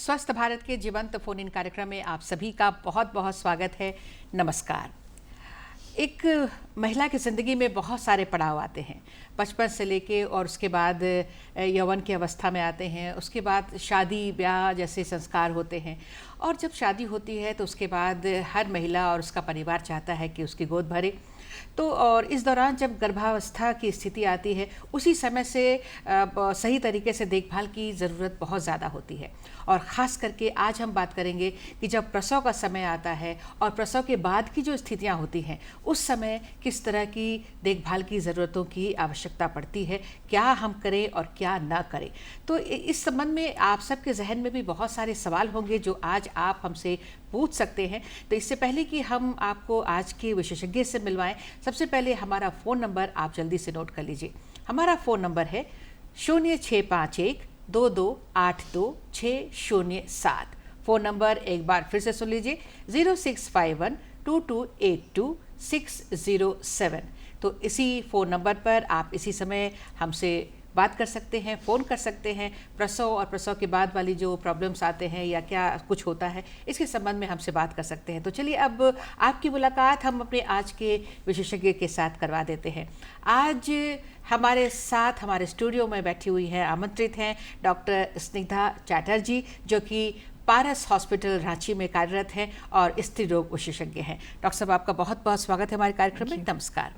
स्वस्थ भारत के जीवंत फोन इन कार्यक्रम में आप सभी का बहुत बहुत स्वागत है। नमस्कार। एक महिला की ज़िंदगी में बहुत सारे पड़ाव आते हैं, बचपन से लेके और उसके बाद यौवन की अवस्था में आते हैं, उसके बाद शादी ब्याह जैसे संस्कार होते हैं। और जब शादी होती है तो उसके बाद हर महिला और उसका परिवार चाहता है कि उसकी गोद भरे। तो और इस दौरान जब गर्भावस्था की स्थिति आती है, उसी समय से सही तरीके से देखभाल की ज़रूरत बहुत ज़्यादा होती है। और ख़ास करके आज हम बात करेंगे कि जब प्रसव का समय आता है और प्रसव के बाद की जो स्थितियां होती हैं, उस समय किस तरह की देखभाल की ज़रूरतों की आवश्यकता पड़ती है, क्या हम करें और क्या ना करें। तो इस संबंध में आप सबके जहन में भी बहुत सारे सवाल होंगे जो आज आप हमसे पूछ सकते हैं। तो इससे पहले कि हम आपको आज के विशेषज्ञ से मिलवाएं, सबसे पहले हमारा फ़ोन नंबर आप जल्दी से नोट कर लीजिए। हमारा फ़ोन नंबर है 0651-2282-607। फ़ोन नंबर एक बार फिर से सुन लीजिए, 0651-2282-607। तो इसी फ़ोन नंबर पर आप इसी समय हमसे बात कर सकते हैं, फ़ोन कर सकते हैं। प्रसव और प्रसव के बाद वाली जो प्रॉब्लम्स आते हैं या क्या कुछ होता है, इसके संबंध में हमसे बात कर सकते हैं। तो चलिए अब आपकी मुलाकात हम अपने आज के विशेषज्ञ के साथ करवा देते हैं। आज हमारे साथ हमारे स्टूडियो में बैठी हुई है, आमंत्रित हैं डॉक्टर स्निग्धा चैटर्जी, जो कि पारस हॉस्पिटल रांची में कार्यरत हैं और स्त्री रोग विशेषज्ञ हैं। डॉक्टर साहब, आपका बहुत बहुत स्वागत है हमारे कार्यक्रम में। नमस्कार।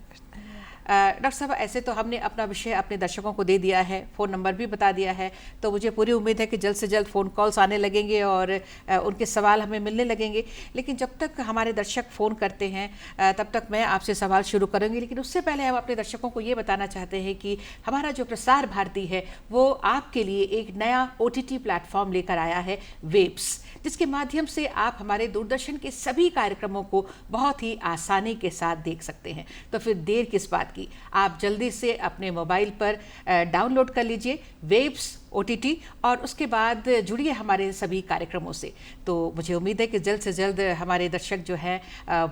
डॉक्टर साहब, ऐसे तो हमने अपना विषय अपने दर्शकों को दे दिया है, फ़ोन नंबर भी बता दिया है, तो मुझे पूरी उम्मीद है कि जल्द से जल्द फ़ोन कॉल्स आने लगेंगे और उनके सवाल हमें मिलने लगेंगे। लेकिन जब तक हमारे दर्शक फ़ोन करते हैं तब तक मैं आपसे सवाल शुरू करूँगी। लेकिन उससे पहले हम अपने दर्शकों को ये बताना चाहते हैं कि हमारा जो प्रसार भारती है वो आपके लिए एक नया OTT प्लेटफॉर्म लेकर आया है, वेब्स, जिसके माध्यम से आप हमारे दूरदर्शन के सभी कार्यक्रमों को बहुत ही आसानी के साथ देख सकते हैं। तो फिर देर किस बात की, आप जल्दी से अपने मोबाइल पर डाउनलोड कर लीजिए वेब्स OTT और उसके बाद जुड़िए हमारे सभी कार्यक्रमों से। तो मुझे उम्मीद है कि जल्द से जल्द हमारे दर्शक जो हैं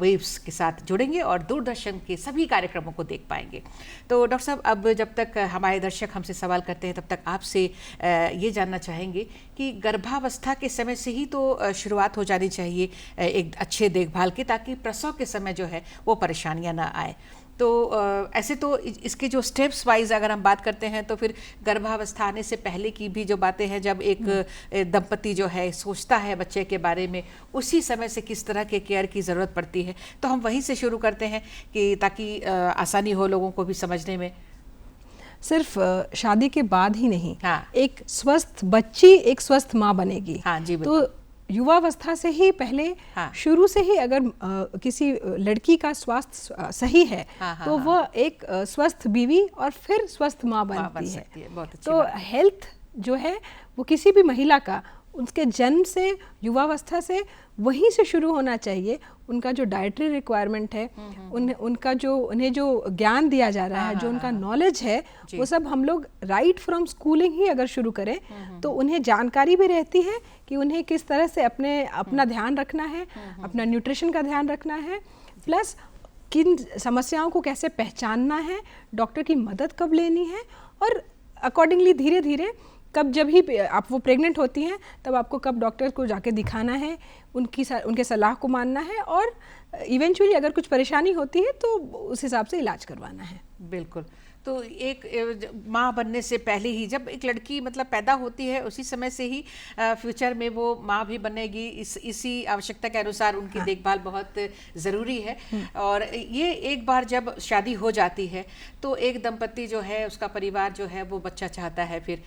वेब्स के साथ जुड़ेंगे और दूरदर्शन के सभी कार्यक्रमों को देख पाएंगे। तो डॉक्टर साहब, अब जब तक हमारे दर्शक हमसे सवाल करते हैं तब तक आपसे ये जानना चाहेंगे कि गर्भावस्था के समय से ही तो शुरुआत हो जानी चाहिए एक अच्छे देखभाल की, ताकि प्रसव के समय जो है वो परेशानियाँ ना आए। तो ऐसे तो इसके जो स्टेप्स वाइज अगर हम बात करते हैं तो फिर गर्भावस्था आने से पहले की भी जो बातें हैं, जब एक दंपति जो है सोचता है बच्चे के बारे में, उसी समय से किस तरह के केयर की ज़रूरत पड़ती है, तो हम वहीं से शुरू करते हैं कि ताकि आसानी हो लोगों को भी समझने में। सिर्फ शादी के बाद ही नहीं, हाँ, एक स्वस्थ बच्ची एक स्वस्थ माँ बनेगी। हाँ जी, तो युवावस्था से ही पहले, हाँ, शुरू से ही अगर किसी लड़की का स्वास्थ्य सही है, हाँ, तो वह एक स्वस्थ बीवी और फिर स्वस्थ माँ बनती है। बहुत अच्छी तो बात। हेल्थ जो है वो किसी भी महिला का उसके जन्म से युवावस्था से वहीं से शुरू होना चाहिए। उनका जो डाइटरी रिक्वायरमेंट है, उनका जो उन्हें जो ज्ञान दिया जा रहा है, जो उनका नॉलेज है, वो सब हम लोग राइट फ्रॉम स्कूलिंग ही अगर शुरू करें तो उन्हें जानकारी भी रहती है कि उन्हें किस तरह से अपना ध्यान रखना है, अपना न्यूट्रिशन का ध्यान रखना है, प्लस किन समस्याओं को कैसे पहचानना है, डॉक्टर की मदद कब लेनी है, और अकॉर्डिंगली धीरे धीरे कब जब ही आप वो प्रेग्नेंट होती हैं तब आपको कब डॉक्टर को जाके दिखाना है, उनके सलाह को मानना है, और इवेंचुअली अगर कुछ परेशानी होती है तो उस हिसाब से इलाज करवाना है। बिल्कुल। तो एक माँ बनने से पहले ही, जब एक लड़की मतलब पैदा होती है, उसी समय से ही फ्यूचर में वो माँ भी बनेगी, इसी आवश्यकता के अनुसार उनकी देखभाल बहुत ज़रूरी है। और ये एक बार जब शादी हो जाती है तो एक दंपति जो है, उसका परिवार जो है, वो बच्चा चाहता है। फिर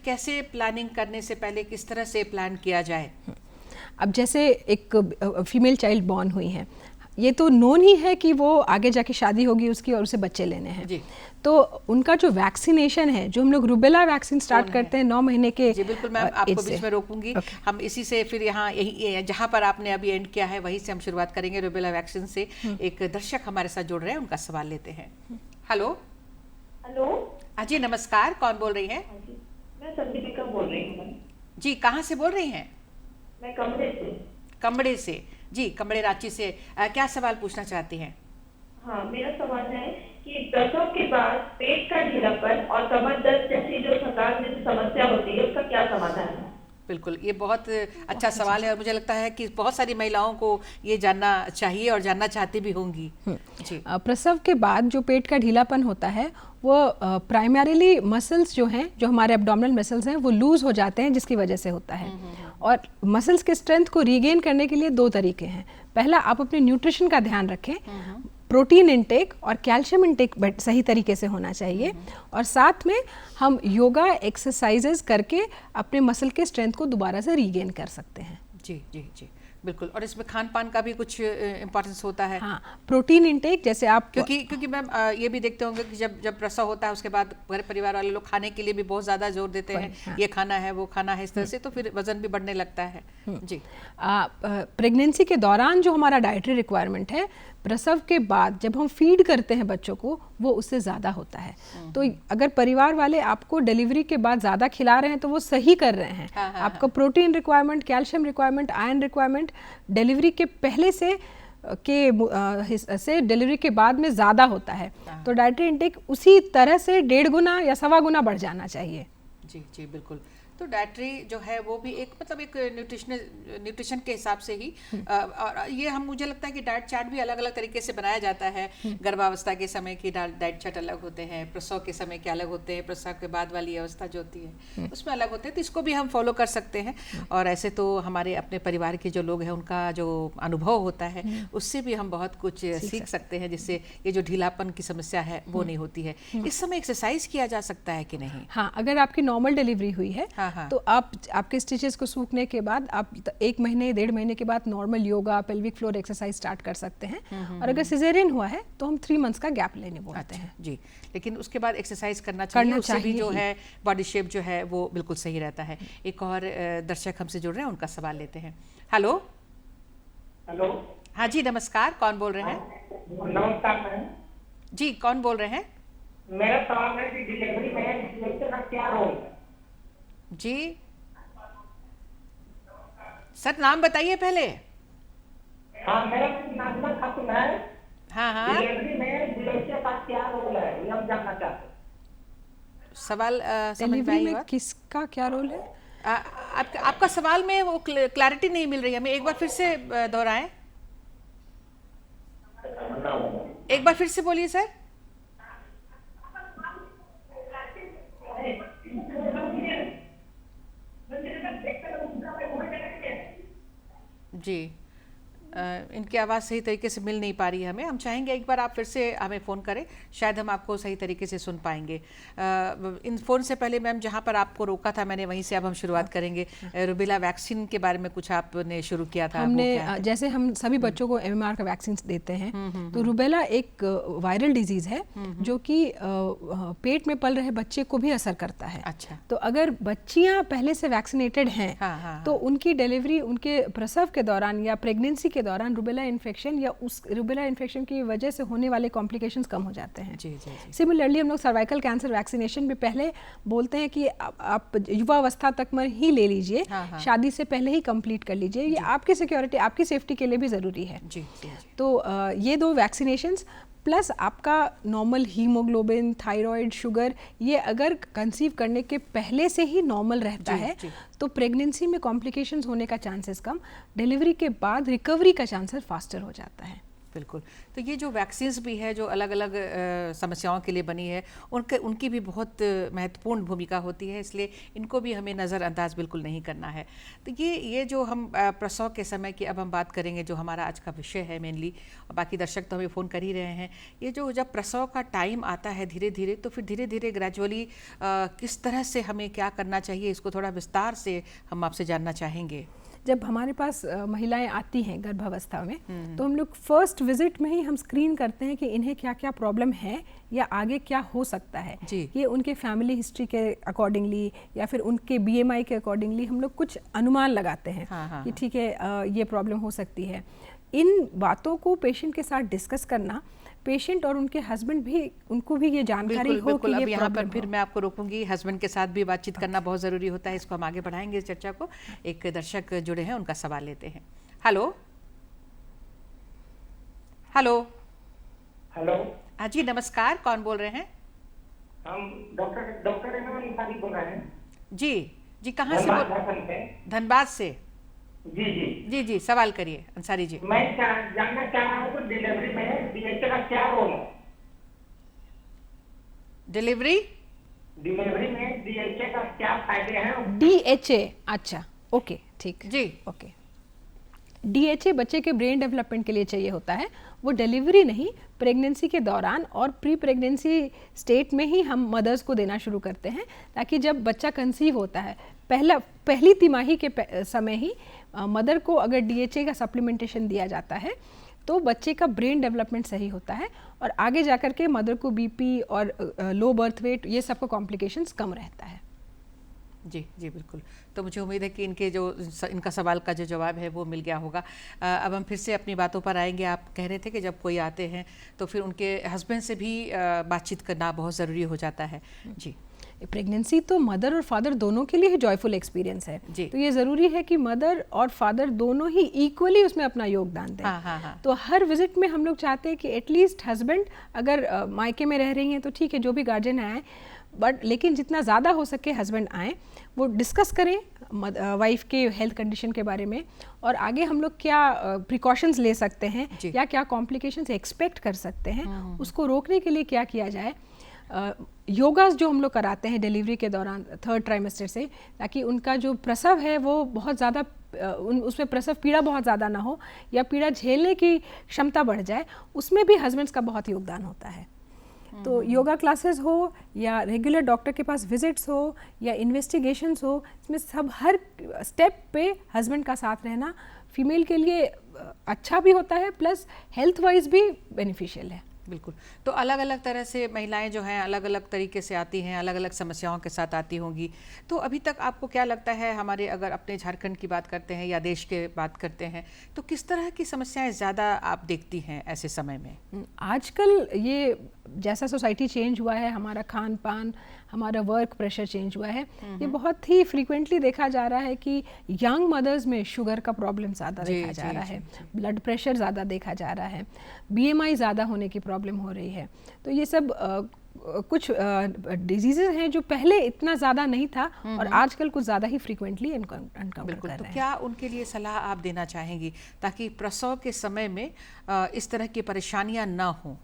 कैसे प्लानिंग करने से पहले किस तरह से प्लान किया जाए? अब जैसे एक फीमेल चाइल्ड बॉर्न हुई है, ये तो नोन ही है कि वो आगे जाके शादी होगी उसकी और उसे बच्चे लेने हैं जी। तो उनका जो वैक्सीनेशन है, जो हम लोग रूबेला वैक्सीन स्टार्ट करते हैं 9 महीने के। जी बिल्कुल मैम, आपको बीच में रोकूंगी। हम इसी से फिर यहाँ यही जहाँ पर आपने अभी एंड किया है वहीं से हम शुरुआत करेंगे रूबेला वैक्सीन से। एक दर्शक हमारे साथ जुड़ रहे हैं, उनका सवाल लेते हैं। हेलो। हेलो। हाँ जी, नमस्कार, कौन बोल रही हैं? मैं संदीपिका बोल रही हूँ जी। कहाँ से बोल रही हैं? मैं कमरे से। कमड़े से जी, कमड़े रांची से। क्या सवाल पूछना चाहती हैं? हाँ, मेरा सवाल है कि प्रसव के बाद पेट का ढीलापन और कमर दर्द जैसी जो थकान जैसी समस्या होती है, उसका क्या समाधान है? बिल्कुल, ये बहुत अच्छा सवाल है और मुझे लगता है कि बहुत सारी महिलाओं को ये जानना चाहिए और जानना चाहती भी होंगी। जी। प्रसव के बाद जो पेट का ढीलापन होता है वो प्राइमरीली मसल्स जो हैं, जो हमारे एब्डोमिनल मसल्स हैं, वो लूज हो जाते हैं, जिसकी वजह से होता है। और मसल्स के स्ट्रेंथ को रीगेन करने के लिए 2 तरीके हैं। पहला, आप अपने न्यूट्रिशन का ध्यान रखें, प्रोटीन इनटेक और कैल्शियम इनटेक सही तरीके से होना चाहिए, और साथ में हम योगा एक्सरसाइजेज करके अपने मसल के स्ट्रेंथ को दोबारा से रीगेन कर सकते हैं। जी जी जी, बिल्कुल। और इसमें खान पान का भी कुछ इम्पोर्टेंस होता है। हाँ, प्रोटीन इनटेक, जैसे आप क्योंकि मैम ये भी देखते होंगे कि जब प्रसव होता है उसके बाद घर परिवार वाले लोग खाने के लिए भी बहुत ज़्यादा जोर देते हैं। हाँ। ये खाना है, वो खाना है, इस तरह से तो फिर वजन भी बढ़ने लगता है। जी। प्रेगनेंसी के दौरान जो हमारा डाइटरी रिक्वायरमेंट है, प्रसव के बाद जब हम फीड करते हैं बच्चों को, वो उससे ज़्यादा होता है। तो अगर परिवार वाले आपको डिलीवरी के बाद ज़्यादा खिला रहे हैं तो वो सही कर रहे हैं। आपका protein requirement, calcium requirement, iron requirement delivery के पहले से डिलीवरी के बाद में ज़्यादा होता है। तो डाइटरी इंटेक उसी तरह से 1.5 गुना या 1.25 गुना बढ़ जाना चाहिए। जी जी, बिल्कुल। तो डाइटरी जो है वो भी एक मतलब एक न्यूट्रिशन के हिसाब से ही और ये मुझे लगता है कि डाइट चार्ट भी अलग अलग तरीके से बनाया जाता है। गर्भावस्था के समय की डाइट चार्ट अलग होते हैं, प्रसव के समय के अलग होते हैं, प्रसव के बाद वाली अवस्था जो होती है उसमें अलग होते हैं। तो इसको भी हम फॉलो कर सकते हैं। और ऐसे तो हमारे अपने परिवार के जो लोग हैं उनका जो अनुभव होता है उससे भी हम बहुत कुछ सीख सकते हैं, जिससे ये जो ढीलापन की समस्या है वो नहीं होती है। इस समय एक्सरसाइज किया जा सकता है कि नहीं? हाँ, अगर आपकी नॉर्मल डिलीवरी हुई है तो आपके स्टिचेस को सूखने के बाद आप 1 महीने 1.5 महीने के बाद normal yoga, pelvic floor exercise start कर सकते हैं। और अगर सिजेरियन हुआ है तो हम 3 मंथ्स का गैप लेने बोलते हैं। जी, लेकिन उसके बाद एक्सरसाइज करना चाहिए, उससे भी जो है बॉडी शेप जो है वो बिल्कुल सही रहता है। एक और दर्शक हमसे जुड़ रहे हैं, उनका सवाल लेते हैं। हेलो। हेलो। हाँ जी, नमस्कार, कौन बोल रहे हैं? नमस्कार मैम जी, कौन बोल रहे हैं? मेरा सवाल है कि डिलीवरी में डिस्लेक्सिया का क्या रोल है? जी सर, नाम बताइए पहले। हाँ, मेरा नाम खातून है। हाँ। डिलीवरी में डिस्लेक्सिया का क्या रोल है, ये हम जानना चाहते हैं। सवाल समझ में डिलीवरी आई में बात? किसका क्या रोल है? आपका सवाल में वो क्लैरिटी नहीं मिल रही है हमें, एक बार फिर से दोहराएं। एक बार फिर से बोलिए सर। जी, इनकी आवाज़ सही तरीके से मिल नहीं पा रही है हमें। हम चाहेंगे एक बार आप फिर से हमें फ़ोन करें, शायद हम आपको सही तरीके से सुन पाएंगे। इन फ़ोन से पहले मैम जहाँ पर आपको रोका था मैंने, वहीं से अब हम शुरुआत करेंगे। रूबेला वैक्सीन के बारे में कुछ आपने शुरू किया था। हमने जैसे हम सभी बच्चों को MMR का वैक्सीन देते हैं, तो रूबेला एक वायरल डिजीज़ है जो कि पेट में पल रहे बच्चे को भी असर करता है। अच्छा। तो अगर बच्चियाँ पहले से वैक्सीनेटेड हैं तो उनकी डिलीवरी, उनके प्रसव के दौरान या प्रेगनेंसी के दौरान रूबेला इन्फेक्शन या उस रूबेला इन्फेक्शन की वजह से होने वाले कॉम्प्लिकेशंस कम हो जाते हैं। जी जी जी। सिमिलरली हम लोग सर्वाइकल कैंसर वैक्सीनेशन भी पहले बोलते हैं कि आप युवावस्था तक में ही ले लीजिए, शादी से पहले ही कंप्लीट कर लीजिए। ये आपकी सिक्योरिटी, आपकी सेफ्टी के लिए भी ज़रूरी है। जी जी। तो ये 2 वैक्सीनेशंस प्लस आपका नॉर्मल हीमोग्लोबिन, थायराइड, शुगर, ये अगर कंसीव करने के पहले से ही नॉर्मल रहता है तो प्रेगनेंसी में कॉम्प्लिकेशंस होने का चांसेस कम, डिलीवरी के बाद रिकवरी का चांसेस फास्टर हो जाता है। बिल्कुल। तो ये जो वैक्सीन्स भी है जो अलग अलग समस्याओं के लिए बनी है, उनकी भी बहुत महत्वपूर्ण भूमिका होती है, इसलिए इनको भी हमें नज़रअंदाज बिल्कुल नहीं करना है। तो ये जो हम प्रसव के समय की अब हम बात करेंगे, जो हमारा आज का विषय है मेनली, बाकी दर्शक तो हमें फ़ोन कर ही रहे हैं। ये जो जब प्रसव का टाइम आता है धीरे धीरे, तो फिर धीरे धीरे ग्रेजुअली किस तरह से हमें क्या करना चाहिए, इसको थोड़ा विस्तार से हम आपसे जानना चाहेंगे। जब हमारे पास महिलाएं आती हैं गर्भावस्था में, तो हम लोग फर्स्ट विजिट में ही हम स्क्रीन करते हैं कि इन्हें क्या क्या प्रॉब्लम है या आगे क्या हो सकता है। ये उनके फैमिली हिस्ट्री के अकॉर्डिंगली या फिर उनके BMI के अकॉर्डिंगली हम लोग कुछ अनुमान लगाते हैं कि ठीक है ये प्रॉब्लम हो सकती है। इन बातों को पेशेंट के साथ डिस्कस करना, पेशेंट और उनके हस्बैंड भी, उनको भी ये जानकारी हो कि ये यहाँ पर फिर मैं आपको रोकूंगी, हस्बैंड के साथ भी बातचीत करना बहुत ज़रूरी होता है। इसको हम आगे बढ़ाएंगे इस चर्चा को। एक दर्शक जुड़े हैं, उनका सवाल लेते हैं। हेलो। हेलो। हेलो। हाँ जी, नमस्कार, कौन बोल रहे हैं? हम डॉक्टर अंसारी बोल रहे हैं। जी, जी कहाँ से धनबाद बोल? झारखंड से। धनबाद से। जी जी। जी जी सवाल करिए अंसारी जी। मैं जानना चाह रहा हूँ कि डिलीवरी में डीएचए का क्या रोल है? डिलीवरी डिलीवरी में डीएचए का क्या फायदे हैं? DHA, अच्छा ओके ठीक जी। ओके। DHA बच्चे के ब्रेन डेवलपमेंट के लिए चाहिए होता है, वो डिलीवरी नहीं, प्रेगनेंसी के दौरान और प्री प्रेगनेंसी स्टेट में ही हम मदर्स को देना शुरू करते हैं, ताकि जब बच्चा कंसीव होता है पहली तिमाही के समय ही मदर को अगर DHA का सप्लीमेंटेशन दिया जाता है तो बच्चे का ब्रेन डेवलपमेंट सही होता है और आगे जाकर के मदर को BP और लो बर्थ वेट ये सब का कॉम्प्लिकेशंस कम रहता है। जी जी बिल्कुल। तो मुझे उम्मीद है कि इनका सवाल का जो जवाब है वो मिल गया होगा। अब हम फिर से अपनी बातों पर आएंगे। आप कह रहे थे कि जब कोई आते हैं तो फिर उनके हस्बैंड से भी बातचीत करना बहुत ज़रूरी हो जाता है। जी। प्रेगनेंसी तो मदर और फादर दोनों के लिए ही जॉयफुल एक्सपीरियंस है, तो ये ज़रूरी है कि मदर और फादर दोनों ही इक्वली उसमें अपना योगदान दें। हाँ। तो हर विजिट में हम लोग चाहते हैं कि एटलीस्ट हस्बैंड अगर मायके में रह रही हैं तो ठीक है, जो भी गार्जियन आए, बट लेकिन जितना ज़्यादा हो सके हस्बैंड आए, वो डिस्कस करें वाइफ के हेल्थ कंडीशन के बारे में और आगे हम लोग क्या प्रिकॉशंस ले सकते हैं या क्या कॉम्प्लिकेशंस एक्सपेक्ट कर सकते हैं, उसको रोकने के लिए क्या किया जाए। योगास जो हम लोग कराते हैं डिलीवरी के दौरान 3rd ट्राइमेस्टर से, ताकि उनका जो प्रसव है वो बहुत ज़्यादा उसमें प्रसव पीड़ा बहुत ज़्यादा ना हो या पीड़ा झेलने की क्षमता बढ़ जाए, उसमें भी हस्बैंड्स का बहुत योगदान होता है। तो योगा क्लासेस हो या रेगुलर डॉक्टर के पास विजिट्स हो या इन्वेस्टिगेशंस हो, इसमें सब हर स्टेप पे हस्बैंड का साथ रहना फीमेल के लिए अच्छा भी होता है, प्लस हेल्थ वाइज भी बेनिफिशियल है। बिल्कुल। तो अलग अलग तरह से महिलाएं जो हैं अलग अलग तरीके से आती हैं, अलग अलग समस्याओं के साथ आती होंगी। तो अभी तक आपको क्या लगता है, हमारे अगर अपने झारखंड की बात करते हैं या देश के बात करते हैं, तो किस तरह की समस्याएं ज़्यादा आप देखती हैं ऐसे समय में? आजकल ये जैसा सोसाइटी चेंज हुआ है, हमारा खान पान, हमारा वर्क प्रेशर चेंज हुआ है, ये बहुत ही फ्रीक्वेंटली देखा जा रहा है कि यंग मदर्स में शुगर का प्रॉब्लम ज़्यादा देखा जा रहा है, ब्लड प्रेशर ज़्यादा देखा जा रहा है, BMI ज़्यादा होने की प्रॉब्लम हो रही है। तो ये सब कुछ डिजीजेज हैं जो पहले इतना ज़्यादा नहीं था और आजकल कुछ ज़्यादा ही फ्रीक्वेंटली अनकाउंटर कर रहे हैं। तो क्या उनके लिए सलाह आप देना चाहेंगी ताकि प्रसव के समय में इस तरह की परेशानियां ना हों?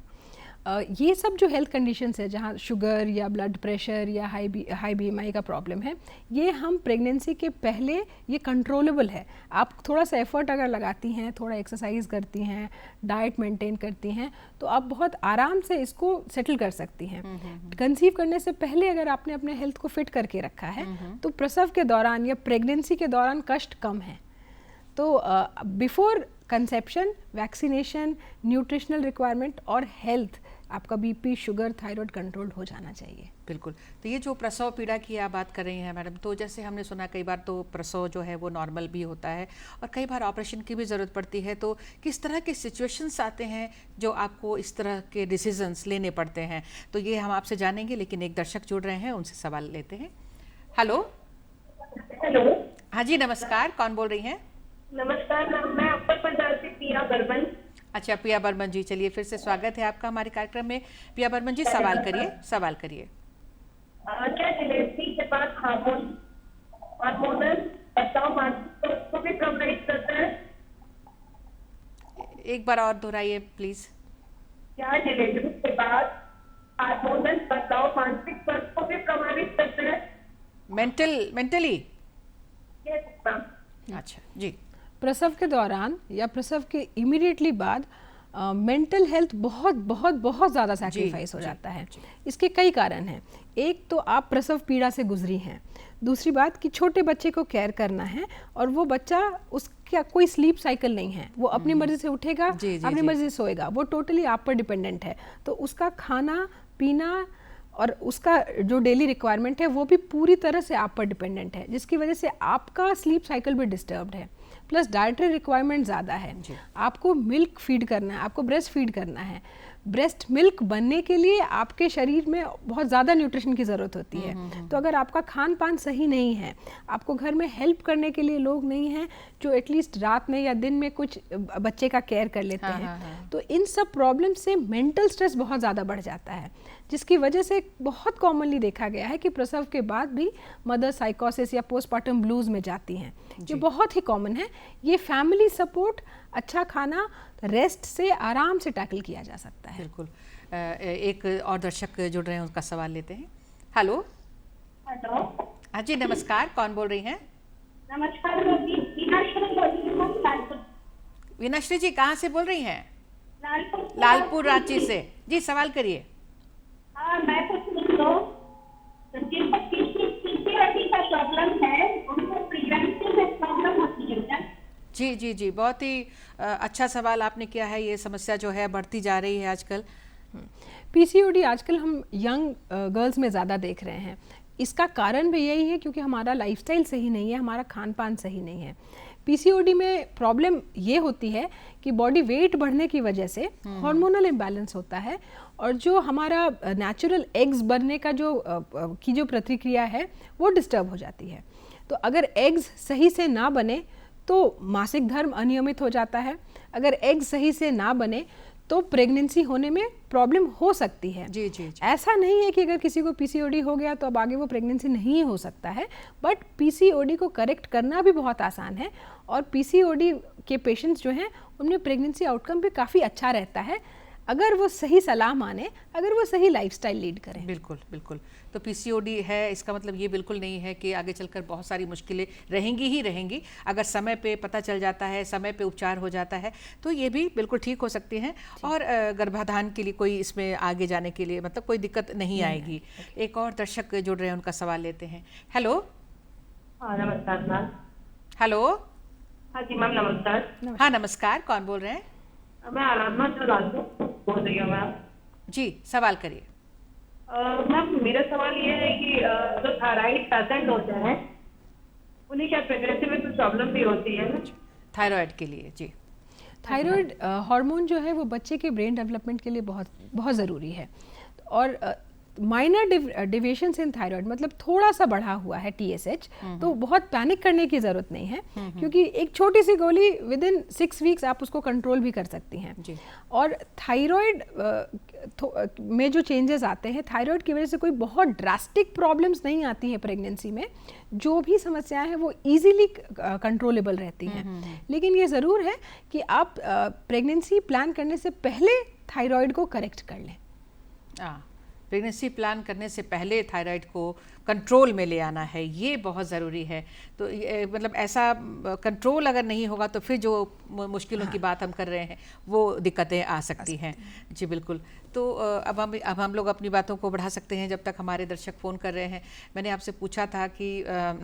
ये सब जो हेल्थ कंडीशंस है, जहाँ शुगर या ब्लड प्रेशर या हाई BMI का प्रॉब्लम है, ये हम प्रेगनेंसी के पहले ये कंट्रोलेबल है। आप थोड़ा सा एफर्ट अगर लगाती हैं, थोड़ा एक्सरसाइज करती हैं, डाइट मेंटेन करती हैं, तो आप बहुत आराम से इसको सेटल कर सकती हैं। कंसीव करने से पहले अगर आपने अपने हेल्थ को फिट करके रखा है तो प्रसव के दौरान या प्रेगनेंसी के दौरान कष्ट कम है। तो before conception vaccination, nutritional requirement और हेल्थ, आपका BP, शुगर, थायराइड कंट्रोल्ड हो जाना चाहिए। बिल्कुल। तो ये जो प्रसव पीड़ा की आप बात कर रही हैं मैडम, तो जैसे हमने सुना कई बार तो प्रसव जो है वो नॉर्मल भी होता है और कई बार ऑपरेशन की भी ज़रूरत पड़ती है। तो किस तरह के सिचुएशंस आते हैं जो आपको इस तरह के डिसीजंस लेने पड़ते हैं? तो ये हम आपसे जानेंगे, लेकिन एक दर्शक जुड़ रहे हैं, उनसे सवाल लेते हैं। हेलो। हाँ जी नमस्कार, कौन बोल रही हैं? नमस्कार मैम, मैं अपर पंजाब से पिया बर्मन। अच्छा पिया बर्मन जी, चलिए फिर से स्वागत है आपका हमारे कार्यक्रम में। पिया बर्मन जी सवाल करिए। क्या डिलीवरी के बाद हार्मोनल बदलाव मानसिक को भी प्रभावित करता है? एक बार और दोहराइए प्लीज। क्या डिलीवरी के बाद हार्मोनल बदलाव मानसिक स्वास्थ्य को भी प्रभावित करता है? मेंटली? Yes ma'am. अच्छा जी। प्रसव के दौरान या प्रसव के इमीडिएटली बाद मेंटल हेल्थ बहुत बहुत बहुत ज़्यादा सैक्रिफाइस हो जाता है। इसके कई कारण हैं। एक तो आप प्रसव पीड़ा से गुजरी हैं, दूसरी बात कि छोटे बच्चे को केयर करना है और वो बच्चा, उसका कोई स्लीप साइकिल नहीं है, वो अपनी मर्जी से उठेगा, अपनी मर्जी से सोएगा, वो टोटली आप पर डिपेंडेंट है। तो उसका खाना पीना और उसका जो डेली रिक्वायरमेंट है वो भी पूरी तरह से आप पर डिपेंडेंट है, जिसकी वजह से आपका स्लीप साइकिल भी डिस्टर्ब्ड है। प्लस डाइटरी रिक्वायरमेंट ज़्यादा है, आपको मिल्क फीड करना है, आपको ब्रेस्ट फीड करना है। ब्रेस्ट मिल्क बनने के लिए आपके शरीर में बहुत ज़्यादा न्यूट्रिशन की ज़रूरत होती है। तो अगर आपका खान पान सही नहीं है, आपको घर में हेल्प करने के लिए लोग नहीं हैं जो एटलीस्ट रात में या दिन में कुछ बच्चे का केयर कर लेते हैं, तो इन सब प्रॉब्लम से मेंटल स्ट्रेस बहुत ज़्यादा बढ़ जाता है, जिसकी वजह से बहुत कॉमनली देखा गया है कि प्रसव के बाद भी मदर साइकोसिस या पोस्टमार्टम ब्लूज में जाती हैं। ये बहुत ही कॉमन है। ये फैमिली सपोर्ट, अच्छा खाना, रेस्ट से आराम से टैकल किया जा सकता है। बिल्कुल। एक और दर्शक जुड़ रहे हैं, उनका सवाल लेते हैं। हेलो। हेलो। हाँ जी, नमस्कार, कौन बोल रही हैं? नमस्कार, मैं वीनाश्री बोल रही हूँ, लालपुर। वीनाश्री जी कहाँ से बोल रही हैं? लालपुर। लालपुर रांची से। जी, सवाल करिए। हाँ, मैं पूछ रही हूँ, जिनको पीसीओडी का प्रॉब्लम है उनको प्रेगनेंसी में प्रॉब्लम होती है क्या? जी जी जी, बहुत ही अच्छा सवाल आपने किया है। ये समस्या जो है बढ़ती जा रही है आजकल। पीसीओडी आजकल हम यंग गर्ल्स में ज़्यादा देख रहे हैं। इसका कारण भी यही है क्योंकि हमारा लाइफस्टाइल सही नहीं है, हमारा खान पान सही नहीं है। पीसीओडी में प्रॉब्लम ये होती है कि बॉडी वेट बढ़ने की वजह से हार्मोनल इम्बैलेंस होता है और जो हमारा नेचुरल एग्स बनने का जो प्रतिक्रिया है वो डिस्टर्ब हो जाती है। तो अगर एग्स सही से ना बने तो मासिक धर्म अनियमित हो जाता है। अगर एग्स सही से ना बने तो प्रेगनेंसी होने में प्रॉब्लम हो सकती है। जी, जी, जी। ऐसा नहीं है कि अगर किसी को पीसीओडी हो गया तो अब आगे वो प्रेगनेंसी नहीं हो सकता है, बट पीसीओडी को करेक्ट करना भी बहुत आसान है और पीसीओडी के पेशेंट्स जो हैं उनमें प्रेगनेंसी आउटकम भी काफ़ी अच्छा रहता है अगर वो सही सलाह माने, अगर वो सही लाइफस्टाइल लीड करें। बिल्कुल बिल्कुल। तो पीसीओडी है, इसका मतलब ये बिल्कुल नहीं है कि आगे चलकर बहुत सारी मुश्किलें रहेंगी ही रहेंगी। अगर समय पे पता चल जाता है, समय पे उपचार हो जाता है तो ये भी बिल्कुल ठीक हो सकती हैं और गर्भाधान के लिए कोई इसमें आगे जाने के लिए मतलब कोई दिक्कत नहीं आएगी। एक और दर्शक जुड़ रहे हैं, उनका सवाल लेते हैं। हेलो। हाँ, नमस्कार मैम। हेलो। हाँ जी मैम, नमस्कार। हाँ नमस्कार, कौन बोल रहे हैं? मैं आराधना से लालपुर बोल रही हूँ मैम। जी, सवाल करिए। मैम, मेरा सवाल ये है कि जो थायराइड पेशेंट होते हैं उन्हें क्या प्रेगनेंसी में कुछ प्रॉब्लम भी होती है? थायराइड के लिए? जी, थायराइड हार्मोन जो है वो बच्चे के ब्रेन डेवलपमेंट के लिए बहुत बहुत ज़रूरी है और माइनर डिविएशंस इन थायराइड मतलब थोड़ा सा बढ़ा हुआ है TSH, तो बहुत पैनिक करने की ज़रूरत नहीं है क्योंकि एक छोटी सी गोली विद इन 6 वीक्स आप उसको कंट्रोल भी कर सकती हैं। जी। और थायराइड में जो चेंजेस आते हैं, थायराइड की वजह से कोई बहुत ड्रास्टिक प्रॉब्लम्स नहीं आती हैं प्रेगनेंसी में। जो भी समस्याएं हैं वो इजीली कंट्रोलेबल रहती हैं। लेकिन ये ज़रूर है कि आप प्रेगनेंसी प्लान करने से पहले थायराइड को करेक्ट कर लें। प्रेगनेंसी प्लान करने से पहले थायराइड को कंट्रोल में ले आना है, ये बहुत ज़रूरी है। तो मतलब ऐसा कंट्रोल अगर नहीं होगा तो फिर जो मुश्किलों की बात हम कर रहे हैं वो दिक्कतें आ सकती हैं। जी बिल्कुल। तो अब हम लोग अपनी बातों को बढ़ा सकते हैं जब तक हमारे दर्शक फ़ोन कर रहे हैं। मैंने आपसे पूछा था कि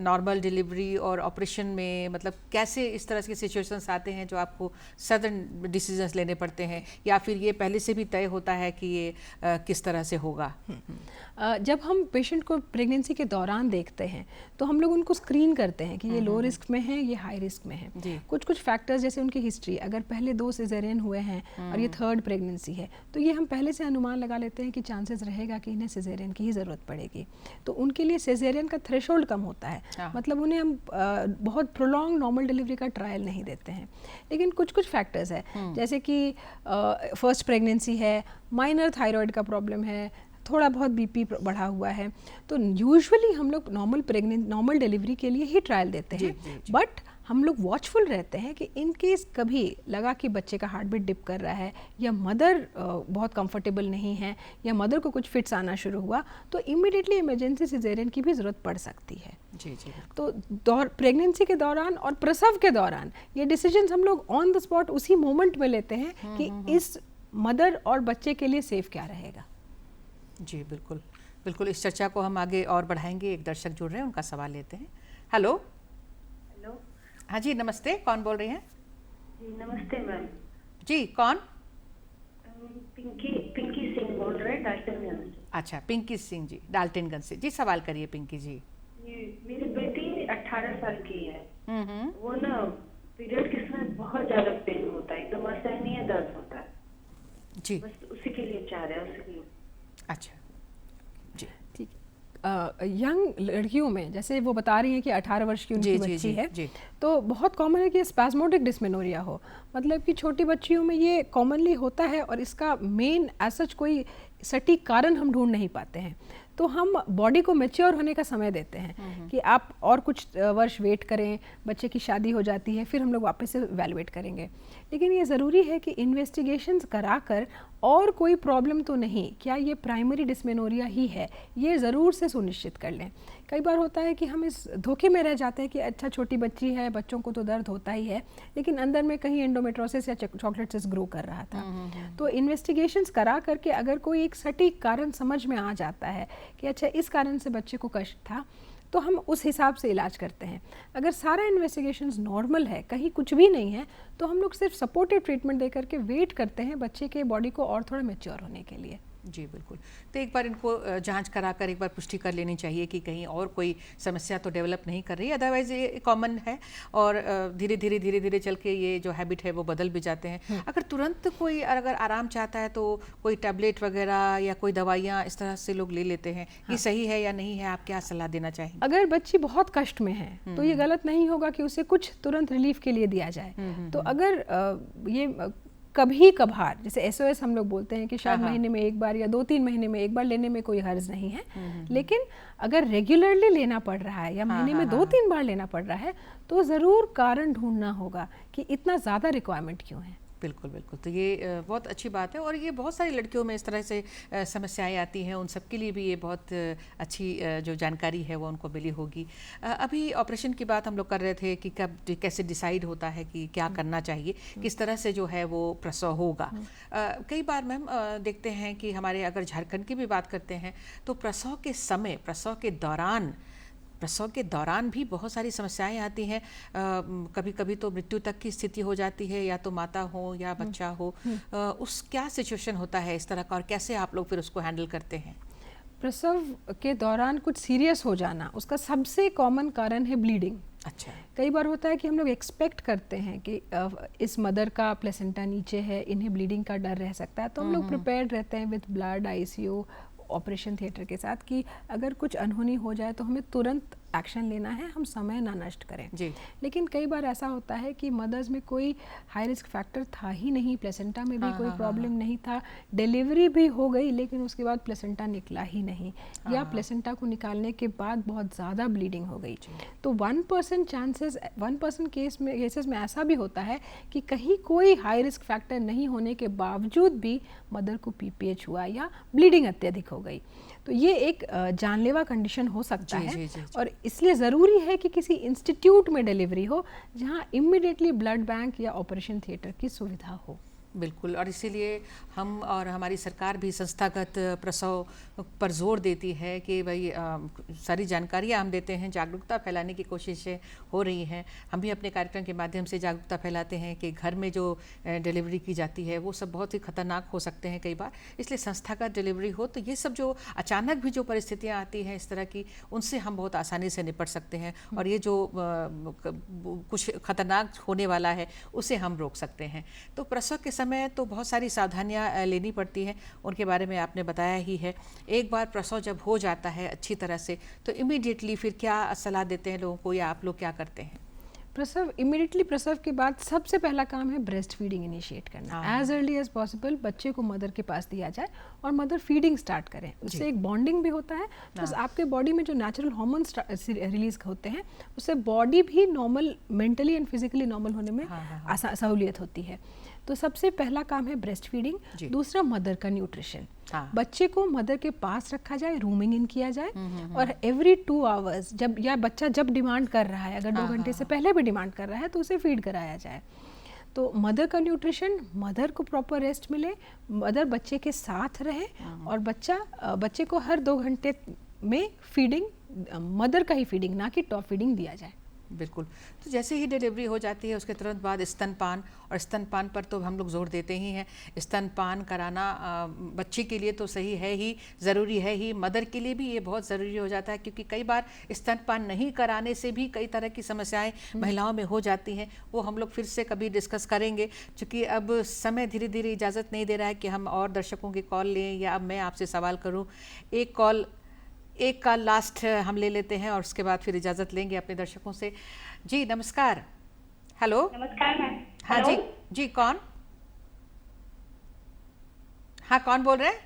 नॉर्मल डिलीवरी और ऑपरेशन में मतलब कैसे इस तरह के सिचुएशंस आते हैं जो आपको सडन डिसीजंस लेने पड़ते हैं, या फिर ये पहले से भी तय होता है कि ये किस तरह से होगा? जब हम पेशेंट को प्रेगनेंसी के दौरान देखते हैं तो हम लोग उनको स्क्रीन करते हैं कि ये लो रिस्क में है, ये हाई रिस्क में है। कुछ फैक्टर्स जैसे उनकी हिस्ट्री, अगर पहले 2 सिजेरियन हुए हैं और ये 3rd प्रेगनेंसी है तो ये हम पहले से अनुमान लगा लेते हैं कि चांसेस रहेगा कि इन्हें सिजेरियन की ही ज़रूरत पड़ेगी। तो उनके लिए सिजेरियन का थ्रेशोल्ड कम होता है, मतलब उन्हें हम बहुत प्रोलॉन्ग नॉर्मल डिलीवरी का ट्रायल नहीं देते हैं। लेकिन कुछ फैक्टर्स है जैसे कि फर्स्ट प्रेगनेंसी है, माइनर थायराइड का प्रॉब्लम है, थोड़ा बहुत बीपी बढ़ा हुआ है, तो यूजुअली हम लोग नॉर्मल डिलीवरी के लिए ही ट्रायल देते हैं। बट हम लोग वॉचफुल रहते हैं कि इन केस कभी लगा कि बच्चे का हार्ट बीट डिप कर रहा है या मदर बहुत कंफर्टेबल नहीं है या मदर को कुछ फिट्स आना शुरू हुआ तो इमीडिएटली इमरजेंसी सिजेरियन की भी ज़रूरत पड़ सकती है। जी जी। तो प्रेगनेंसी के दौरान और प्रसव के दौरान ये डिसीजंस हम लोग ऑन द स्पॉट उसी मोमेंट में लेते हैं कि इस मदर और बच्चे के लिए सेफ क्या रहेगा। जी बिल्कुल बिल्कुल। इस चर्चा को हम आगे और बढ़ाएंगे। एक दर्शक जुड़ रहे हैं, उनका सवाल लेते हैं। हेलो। हेलो। हाँ जी, नमस्ते, कौन बोल रही हैं? जी नमस्ते मैम। जी, कौन? पिंकी सिंह बोल रहे हैं, डाल्टनगंज से। अच्छा, पिंकी सिंह जी, डाल्टनगंज से। जी, सवाल करिए पिंकी जी। मेरी बेटी 18 साल की है। वो ना पीरियड के समय बहुत ज्यादा पेन होता है, एकदम असहनीय दर्द होता है जी। बस उसी के लिए चाह रहे हैं, उसी के लिए। अच्छा जी, ठीक। यंग लड़कियों में जैसे वो बता रही हैं कि 18 वर्ष की उनकी बच्ची है, तो बहुत कॉमन है कि स्पैस्मोडिक डिस्मेनोरिया हो, मतलब कि छोटी बच्चियों में ये कॉमनली होता है और इसका मेन एज सच कोई सटीक कारण हम ढूंढ नहीं पाते हैं, तो हम बॉडी को मैच्योर होने का समय देते हैं कि आप और कुछ वर्ष वेट करें, बच्चे की शादी हो जाती है, फिर हम लोग वापस से इवैल्यूएट करेंगे। लेकिन ये ज़रूरी है कि इन्वेस्टिगेशंस कराकर और कोई प्रॉब्लम तो नहीं, क्या ये प्राइमरी डिस्मेनोरिया ही है, ये ज़रूर से सुनिश्चित कर लें। कई बार होता है कि हम इस धोखे में रह जाते हैं कि अच्छा छोटी बच्ची है, बच्चों को तो दर्द होता ही है, लेकिन अंदर में कहीं एंडोमेट्रोसिस या चॉकलेट सिस्ट ग्रो कर रहा था। तो इन्वेस्टिगेशंस करा करके अगर कोई एक सटीक कारण समझ में आ जाता है कि अच्छा इस कारण से बच्चे को कष्ट था, तो हम उस हिसाब से इलाज करते हैं। अगर सारा इन्वेस्टिगेशंस नॉर्मल है, कहीं कुछ भी नहीं है, तो हम लोग सिर्फ सपोर्टिव ट्रीटमेंट दे करके वेट करते हैं बच्चे के बॉडी को और थोड़ा मैच्योर होने के लिए। जी बिल्कुल। तो एक बार इनको जांच कराकर एक बार पुष्टि कर लेनी चाहिए कि कहीं और कोई समस्या तो डेवलप नहीं कर रही, अदरवाइज ये कॉमन है और धीरे धीरे चल के ये जो हैबिट है वो बदल भी जाते हैं। अगर तुरंत कोई अगर आराम चाहता है तो कोई टैबलेट वगैरह या कोई दवाइयाँ इस तरह से लोग ले लेते हैं, ये सही है या नहीं है, आप क्या सलाह देना चाहेंगे? अगर बच्ची बहुत कष्ट में है तो ये गलत नहीं होगा कि उसे कुछ तुरंत रिलीफ के लिए दिया जाए। तो अगर ये कभी कभार, जैसे SOS हम लोग बोलते हैं कि शायद महीने में एक बार या 2-3 महीने में एक बार लेने में कोई हर्ज नहीं है, लेकिन अगर रेगुलरली लेना पड़ रहा है या महीने में 2-3 बार लेना पड़ रहा है, तो ज़रूर कारण ढूंढना होगा कि इतना ज़्यादा रिक्वायरमेंट क्यों है। बिल्कुल बिल्कुल। तो ये बहुत अच्छी बात है और ये बहुत सारी लड़कियों में इस तरह से समस्याएं आती हैं, उन सब के लिए भी ये बहुत अच्छी जो जानकारी है वो उनको मिली होगी। अभी ऑपरेशन की बात हम लोग कर रहे थे कि कब कैसे डिसाइड होता है कि क्या करना चाहिए, किस तरह से जो है वो प्रसव होगा। कई बार मैम देखते हैं कि हमारे अगर झारखंड की भी बात करते हैं तो प्रसव के समय, प्रसव के दौरान भी बहुत सारी समस्याएं आती हैं। कभी कभी तो मृत्यु तक की स्थिति हो जाती है, या तो माता हो या बच्चा हो। उस क्या सिचुएशन होता है इस तरह का और कैसे आप लोग फिर उसको हैंडल करते हैं? प्रसव के दौरान कुछ सीरियस हो जाना, उसका सबसे कॉमन कारण है ब्लीडिंग। अच्छा। कई बार होता है कि हम लोग एक्सपेक्ट करते हैं कि इस मदर का प्लेसेंटा नीचे है, इन्हें ब्लीडिंग का डर रह सकता है, तो हम लोग प्रिपेयर्ड रहते हैं with blood, ICU, operation theatre के साथ कि अगर कुछ अनहोनी हो जाए तो हमें तुरंत एक्शन लेना है, हम समय ना नष्ट करें जी। लेकिन कई बार ऐसा होता है कि मदर्स में कोई हाई रिस्क फैक्टर था ही नहीं, प्लेसेंटा में भी कोई प्रॉब्लम नहीं था, डिलीवरी भी हो गई लेकिन उसके बाद प्लेसेंटा निकला ही नहीं, या प्लेसेंटा को निकालने के बाद बहुत ज़्यादा ब्लीडिंग हो गई। तो 1% केसेस में ऐसा भी होता है कि कहीं कोई हाई रिस्क फैक्टर नहीं होने के बावजूद भी मदर को PPH हुआ या ब्लीडिंग अत्यधिक हो गई। तो ये एक जानलेवा कंडीशन हो सकता है और इसलिए ज़रूरी है कि किसी इंस्टीट्यूट में डिलीवरी हो जहां इमीडिएटली ब्लड बैंक या ऑपरेशन थिएटर की सुविधा हो। बिल्कुल। और इसीलिए हम और हमारी सरकार भी संस्थागत प्रसव पर जोर देती है कि भाई सारी जानकारियाँ हम देते हैं, जागरूकता फैलाने की कोशिशें हो रही हैं। हम भी अपने कार्यक्रम के माध्यम से जागरूकता फैलाते हैं कि घर में जो डिलीवरी की जाती है वो सब बहुत ही खतरनाक हो सकते हैं कई बार, इसलिए संस्थागत डिलीवरी हो तो ये सब जो अचानक भी जो परिस्थितियाँ आती हैं इस तरह की, उनसे हम बहुत आसानी से निपट सकते हैं और ये जो कुछ खतरनाक होने वाला है उसे हम रोक सकते हैं। तो प्रसव के समय तो बहुत सारी सावधानियां लेनी पड़ती हैं, उनके बारे में आपने बताया ही है। एक बार प्रसव जब हो जाता है अच्छी तरह से तो इमीडिएटली फिर क्या सलाह देते हैं लोगों को, या आप लोग क्या करते हैं? इमीडिएटली प्रसव के बाद सबसे पहला काम है ब्रेस्ट फीडिंग इनिशिएट करना। एज अर्ली एज पॉसिबल बच्चे को मदर के पास दिया जाए और मदर फीडिंग स्टार्ट करें, उससे एक बॉन्डिंग भी होता है, प्लस आपके बॉडी में जो नेचुरल हार्मोन्स रिलीज होते हैं उससे बॉडी भी normal, mentally and physically normal होने में सहूलियत होती है। तो सबसे पहला काम है ब्रेस्ट फीडिंग। दूसरा मदर का न्यूट्रिशन, बच्चे को मदर के पास रखा जाए, रूमिंग इन किया जाए और एवरी 2 आवर्स जब या बच्चा जब डिमांड कर रहा है, अगर 2 घंटे से पहले भी डिमांड कर रहा है तो उसे फीड कराया जाए। तो मदर का न्यूट्रिशन, मदर को प्रॉपर रेस्ट मिले, मदर बच्चे के साथ रहे और बच्चे को हर 2 घंटे में फीडिंग, मदर का ही फीडिंग, ना कि टॉप फीडिंग दिया जाए। बिल्कुल। तो जैसे ही डिलीवरी हो जाती है उसके तुरंत बाद स्तनपान, और स्तनपान पर तो हम लोग जोर देते ही हैं। स्तनपान कराना बच्चे के लिए तो सही है ही, ज़रूरी है ही, मदर के लिए भी ये बहुत ज़रूरी हो जाता है क्योंकि कई बार स्तनपान नहीं कराने से भी कई तरह की समस्याएं महिलाओं में हो जाती हैं। वो हम लोग फिर से कभी डिस्कस करेंगे, क्योंकि अब समय धीरे धीरे इजाज़त नहीं दे रहा है कि हम और दर्शकों की कॉल लें या अब मैं आपसे सवाल करूँ। एक कॉल लास्ट हम ले लेते हैं और उसके बाद फिर इजाज़त लेंगे अपने दर्शकों से। जी नमस्कार। हेलो। नमस्कार मैम। हाँ जी कौन? हाँ कौन बोल रहे हैं?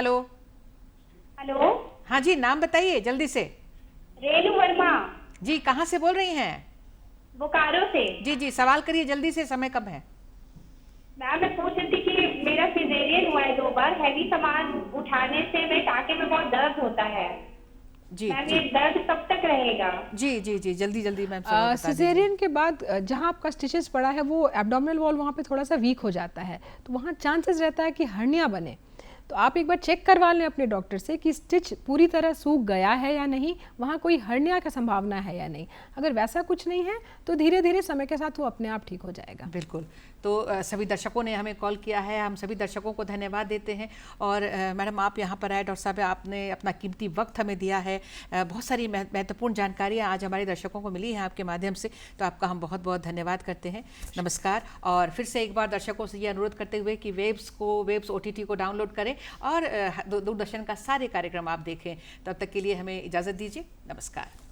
हेलो। हेलो, हाँ जी, नाम बताइए जल्दी से। रेणु वर्मा, जी, कहाँ से बोल रही हैं? बोकारो से। जी जी, सवाल करिए जल्दी से, समय कम है। मैम, मैं पूछ रही थी कि मेरा सिजेरियन हुआ है 2 बार। हैवी सामान उठाने से मेरे टाँके में बहुत दर्द होता है। जी मैम, जी ये दर्द कब तक रहेगा? जी जी जी, जल्दी जल्दी मैम सवाल बता दीजिए। सिजेरियन के बाद जहाँ आपका स्टिचेस पड़ा है वो एब्डोमिनल वॉल वहाँ पे थोड़ा सा वीक हो जाता है, तो वहाँ चांसेस रहता है कि हर्निया बने। तो आप एक बार चेक करवा लें अपने डॉक्टर से कि स्टिच पूरी तरह सूख गया है या नहीं, वहाँ कोई हर्निया का संभावना है या नहीं। अगर वैसा कुछ नहीं है तो धीरे धीरे समय के साथ वो अपने आप ठीक हो जाएगा। बिल्कुल। तो सभी दर्शकों ने हमें कॉल किया है, हम सभी दर्शकों को धन्यवाद देते हैं। और मैडम, आप यहाँ पर आए, डॉक्टर साहब आपने अपना कीमती वक्त हमें दिया है। बहुत सारी महत्वपूर्ण जानकारियाँ आज हमारे दर्शकों को मिली हैं आपके माध्यम से, तो आपका हम बहुत बहुत धन्यवाद करते हैं। नमस्कार। और फिर से एक बार दर्शकों से ये अनुरोध करते हुए कि वेब्स OTT को डाउनलोड करें और दूरदर्शन का सारे कार्यक्रम आप देखें। तब तक के लिए हमें इजाज़त दीजिए। नमस्कार।